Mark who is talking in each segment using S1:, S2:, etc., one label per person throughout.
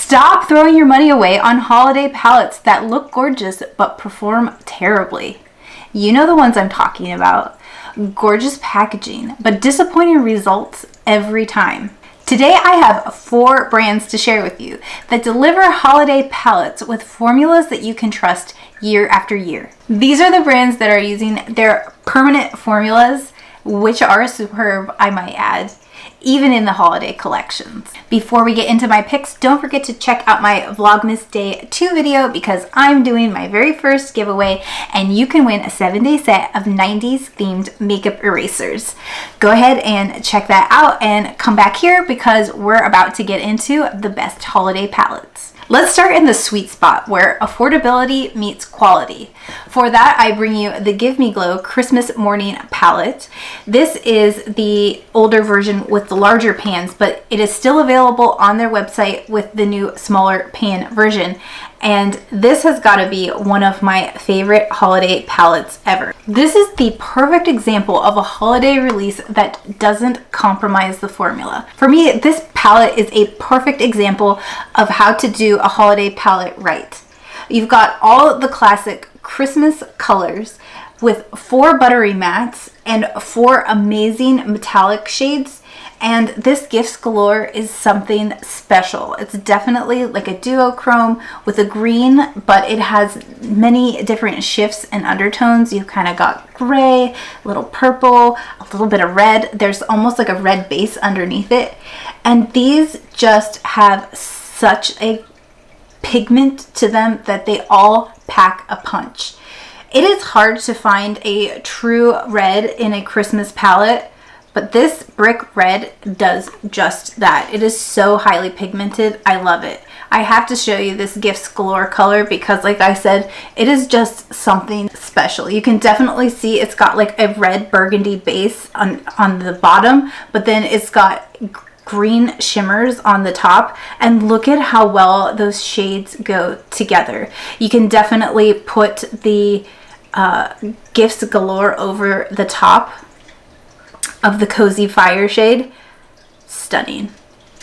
S1: Stop throwing your money away on holiday palettes that look gorgeous but perform terribly. You know the ones I'm talking about. Gorgeous packaging, but disappointing results every time. Today I have 4 brands to share with you that deliver holiday palettes with formulas that you can trust year after year. These are the brands that are using their permanent formulas, which are superb, I might add, even in the holiday collections. Before we get into my picks, don't forget to check out my Vlogmas Day 2 video because I'm doing my very first giveaway and you can win a 7-day set of 90s themed makeup erasers. Go ahead and check that out and come back here because we're about to get into the best holiday palettes. Let's start in the sweet spot where affordability meets quality. For that, I bring you the Give Me Glow Christmas Morning Palette. This is the older version with the larger pans, but it is still available on their website with the new smaller pan version. And this has got to be one of my favorite holiday palettes ever. This is the perfect example of a holiday release that doesn't compromise the formula. For me, this palette is a perfect example of how to do a holiday palette right. You've got all the classic Christmas colors with 4 buttery mattes and 4 amazing metallic shades. And this Gifts Galore is something special. It's definitely like a duochrome with a green, but it has many different shifts and undertones. You've kind of got gray, a little purple, a little bit of red. There's almost like a red base underneath it. And these just have such a pigment to them that they all pack a punch. It is hard to find a true red in a Christmas palette, but this brick red does just that. It is so highly pigmented. I love it. I have to show you this Gifts Galore color because, like I said, it is just something special. You can definitely see it's got like a red burgundy base on the bottom, but then it's got green shimmers on the top, and look at how well those shades go together. You can definitely put the Gifts Galore over the top of the Cozy Fire shade. Stunning.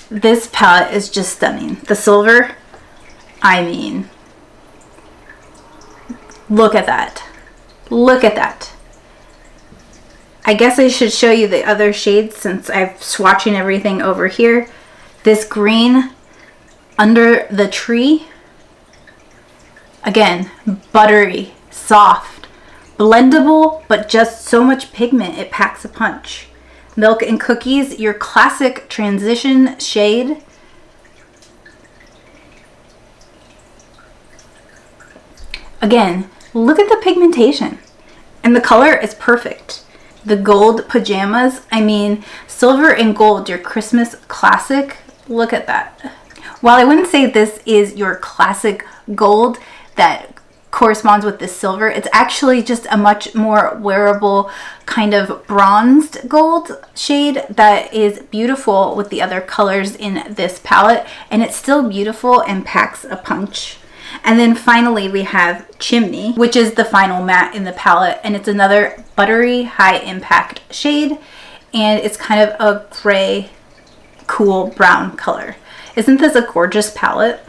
S1: This palette is just stunning. The silver, I mean, look at that. Look at that. I guess I should show you the other shades since I'm swatching everything over here. This green under the tree, again, buttery, soft, blendable, but just so much pigment, it packs a punch. Milk and Cookies, your classic transition shade. Again, look at the pigmentation. And the color is perfect. The Gold Pajamas, I mean, silver and gold, your Christmas classic. Look at that. While I wouldn't say this is your classic gold that corresponds with the silver, it's actually just a much more wearable kind of bronzed gold shade that is beautiful with the other colors in this palette, and it's still beautiful and packs a punch. And then finally we have Chimney, which is the final matte in the palette, and it's another buttery high impact shade, and it's kind of a gray cool brown color. Isn't this a gorgeous palette?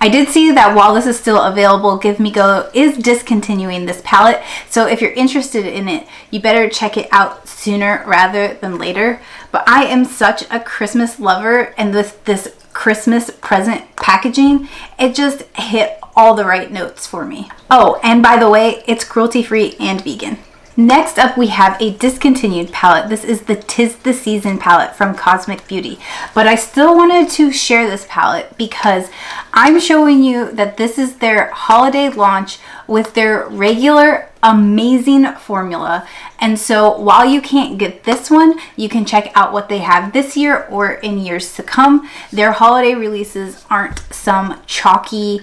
S1: I did see that while this is still available, Give Me Glow is discontinuing this palette. So if you're interested in it, you better check it out sooner rather than later. But I am such a Christmas lover, and with this Christmas present packaging, it just hit all the right notes for me. Oh, and by the way, it's cruelty-free and vegan. Next up, we have a discontinued palette. This is the 'Tis the Season palette from Cosmic Beauty. But I still wanted to share this palette because I'm showing you that this is their holiday launch with their regular amazing formula. And so while you can't get this one, you can check out what they have this year or in years to come. Their holiday releases aren't some chalky,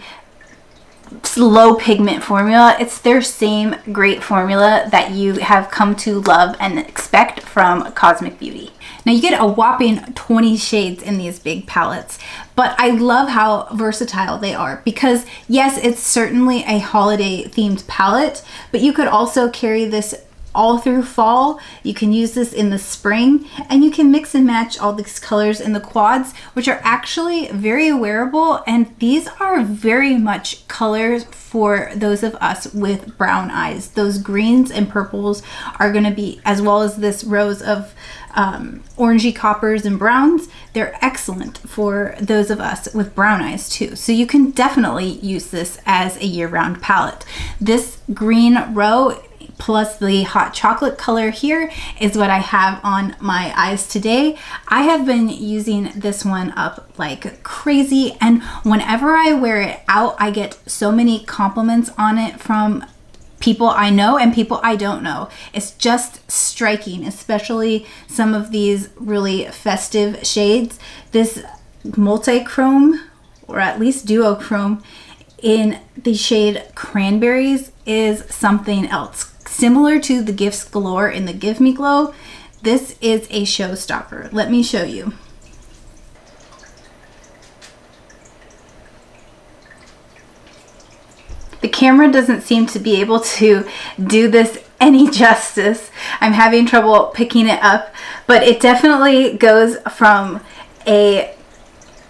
S1: low pigment formula. It's their same great formula that you have come to love and expect from Cosmic Beauty. Now you get a whopping 20 shades in these big palettes, but I love how versatile they are because yes, it's certainly a holiday themed palette, but you could also carry this all through fall. You can use this in the spring, and you can mix and match all these colors in the quads, which are actually very wearable, and these are very much colors for those of us with brown eyes. Those greens and purples are going to be, as well as this rose of orangey coppers and browns, they're excellent for those of us with brown eyes too. So you can definitely use this as a year-round palette. This green row plus the hot chocolate color here is what I have on my eyes today. I have been using this one up like crazy, and whenever I wear it out, I get so many compliments on it from people I know and people I don't know. It's just striking, especially some of these really festive shades. This multi-chrome, or at least duochrome, in the shade Cranberries is something else. Similar to the Gifts Galore in the Give Me Glow, this is a showstopper. Let me show you. The camera doesn't seem to be able to do this any justice. I'm having trouble picking it up, but it definitely goes from a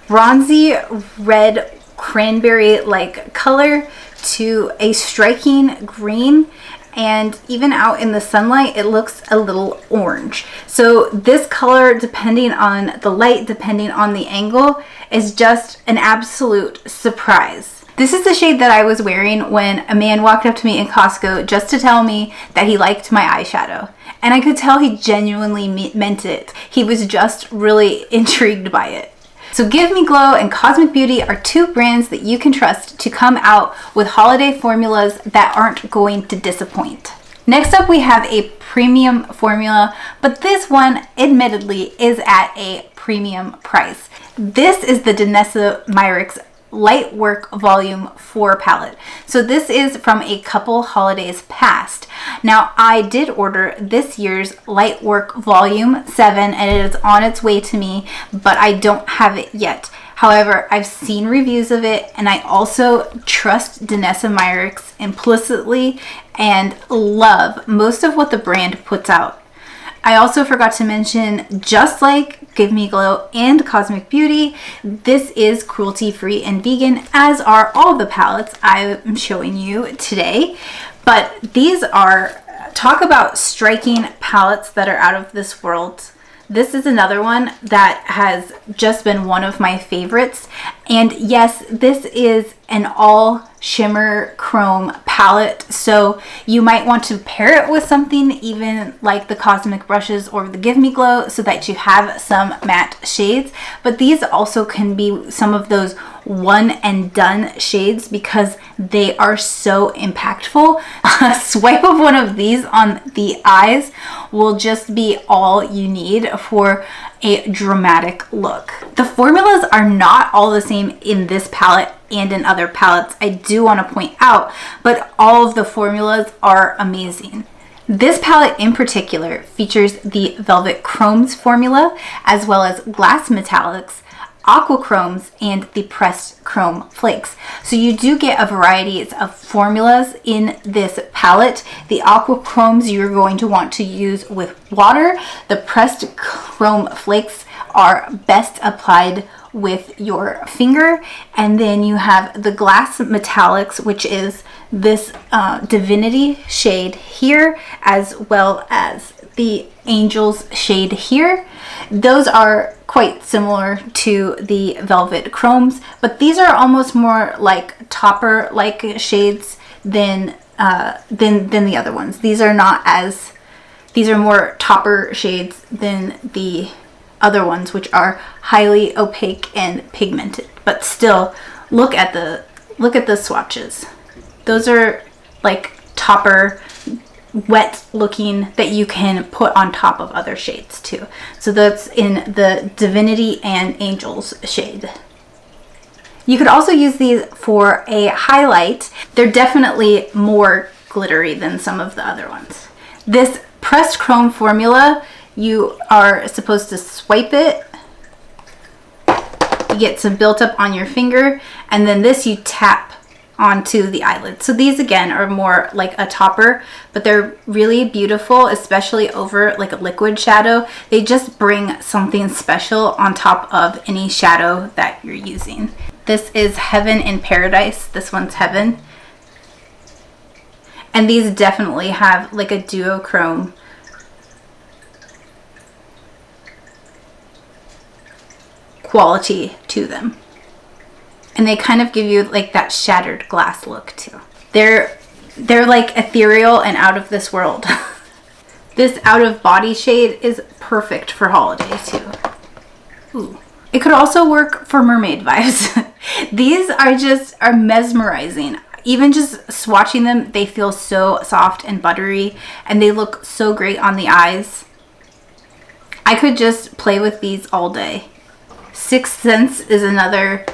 S1: bronzy red cranberry like color to a striking green, and even out in the sunlight it looks a little orange. So this color, depending on the light, depending on the angle, is just an absolute surprise. This is the shade that I was wearing when a man walked up to me in Costco just to tell me that he liked my eyeshadow. And I could tell he genuinely meant it. He was just really intrigued by it. So Give Me Glow and Cosmic Beauty are two brands that you can trust to come out with holiday formulas that aren't going to disappoint. Next up, we have a premium formula, but this one admittedly is at a premium price. This is the Danessa Myricks Lightwork Volume 4 palette. So this is from a couple holidays past. Now, I did order this year's Lightwork Volume 7 and it is on its way to me, but I don't have it yet. However, I've seen reviews of it, and I also trust Danessa Myricks implicitly and love most of what the brand puts out. I also forgot to mention, just like Give Me Glow and Cosmic Beauty, this is cruelty-free and vegan, as are all the palettes I'm showing you today. But these are, talk about striking palettes that are out of this world. This is another one that has just been one of my favorites. And yes, this is an all shimmer chrome palette, so you might want to pair it with something even like the Cosmic brushes or the Give Me Glow so that you have some matte shades. But these also can be some of those one and done shades because they are so impactful. A swipe of one of these on the eyes will just be all you need for a dramatic look. The formulas are not all the same in this palette and in other palettes, I do want to point out, but all of the formulas are amazing. This palette in particular features the Velvet Chromes formula, as well as Glass Metallics, Aqua Chromes, and the Pressed Chrome Flakes. So you do get a variety of formulas in this palette. The Aqua Chromes you're going to want to use with water. The Pressed Chrome Flakes are best applied with your finger, and then you have the Glass Metallics, which is this Divinity shade here, as well as the Angels shade here. Those are quite similar to the Velvet Chromes, but these are almost more like topper like shades than the other ones. These are not as, these are more topper shades than the other ones, which are highly opaque and pigmented. But still, look at the swatches. Those are like topper, wet looking, that you can put on top of other shades too. So that's in the Divinity and Angels shade. You could also use these for a highlight. They're definitely more glittery than some of the other ones. This Pressed Chrome formula, you are supposed to swipe it, you get some built up on your finger, and then this you tap onto the eyelid. So these again are more like a topper, but they're really beautiful, especially over like a liquid shadow. They just bring something special on top of any shadow that you're using. This is Heaven in Paradise. This one's Heaven. And these definitely have like a duochrome quality to them. And they kind of give you like that shattered glass look too. They're like ethereal and out of this world. This Out of Body shade is perfect for holiday too. Ooh. It could also work for mermaid vibes. These are mesmerizing. Even just swatching them, they feel so soft and buttery, and they look so great on the eyes. I could just play with these all day. Sixth Sense is another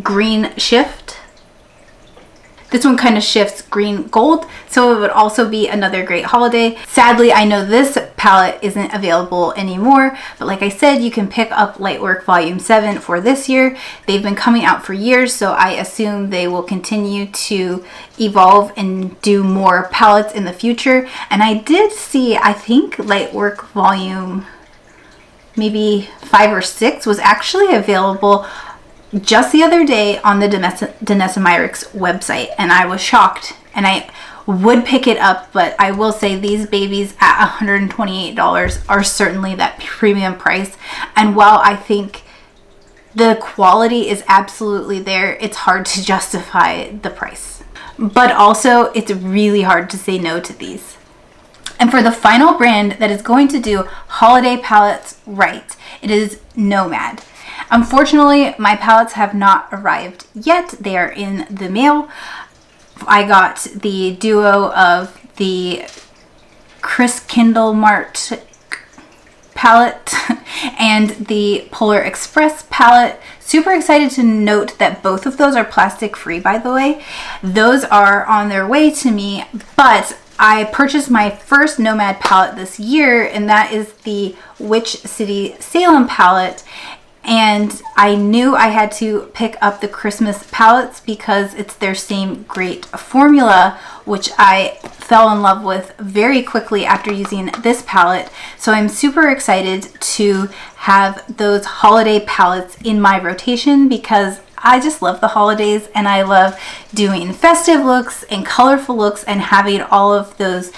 S1: green shift. This one kind of shifts green gold, so it would also be another great holiday. Sadly, I know this palette isn't available anymore, but like I said, you can pick up Lightwork Volume 7 for this year. They've been coming out for years, so I assume they will continue to evolve and do more palettes in the future. And I did see, I think Lightwork Volume maybe 5 or 6 was actually available just the other day on the Danessa Myricks website, and I was shocked, and I would pick it up, but I will say these babies at $128 are certainly that premium price. And while I think the quality is absolutely there, it's hard to justify the price. But also, it's really hard to say no to these. And for the final brand that is going to do holiday palettes right, it is Nomad. Unfortunately, my palettes have not arrived yet. They are in the mail. I got the duo of the Chriskindlmarkt palette and the Polar Express palette. Super excited to note that both of those are plastic free, by the way. Those are on their way to me, but I purchased my first Nomad palette this year, and that is the Witch City Salem palette. And I knew I had to pick up the Christmas palettes because it's their same great formula, which I fell in love with very quickly after using this palette. So I'm super excited to have those holiday palettes in my rotation because I just love the holidays, and I love doing festive looks and colorful looks and having all of those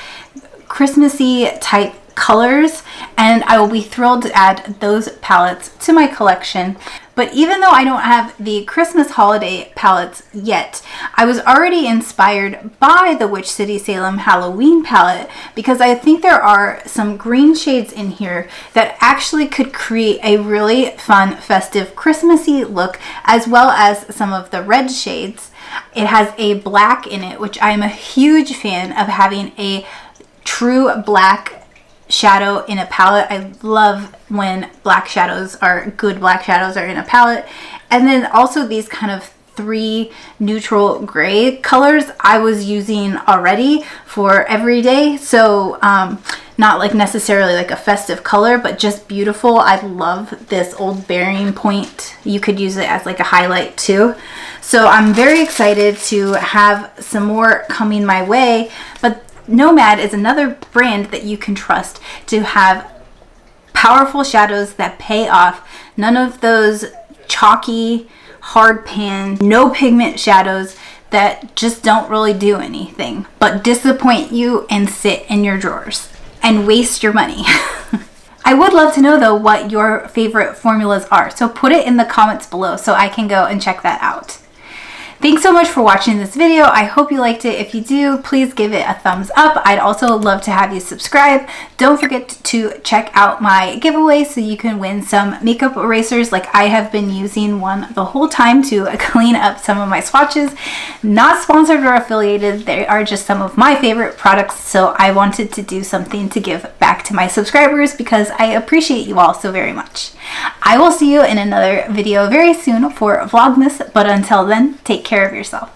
S1: Christmassy type colors, and I will be thrilled to add those palettes to my collection. But even though I don't have the Christmas holiday palettes yet, I was already inspired by the Witch City Salem Halloween palette because I think there are some green shades in here that actually could create a really fun festive Christmassy look, as well as some of the red shades. It has a black in it, which I'm a huge fan of, having a true black shadow in a palette. I love when good black shadows are in a palette. And then also these kind of 3 neutral gray colors I was using already for every day. So not like necessarily like a festive color, but just beautiful. I love this Old Bearing Point. You could use it as like a highlight too. So I'm very excited to have some more coming my way. But Nomad is another brand that you can trust to have powerful shadows that pay off. None of those chalky, hard pan, no pigment shadows that just don't really do anything but disappoint you and sit in your drawers and waste your money. I would love to know though what your favorite formulas are, so put it in the comments below so I can go and check that out. Thanks so much for watching this video. I hope you liked it. If you do, please give it a thumbs up. I'd also love to have you subscribe. Don't forget to check out my giveaway so you can win some makeup erasers like I have been using one the whole time to clean up some of my swatches. Not sponsored or affiliated. They are just some of my favorite products, so I wanted to do something to give back to my subscribers because I appreciate you all so very much. I will see you in another video very soon for Vlogmas, but until then, take care of yourself.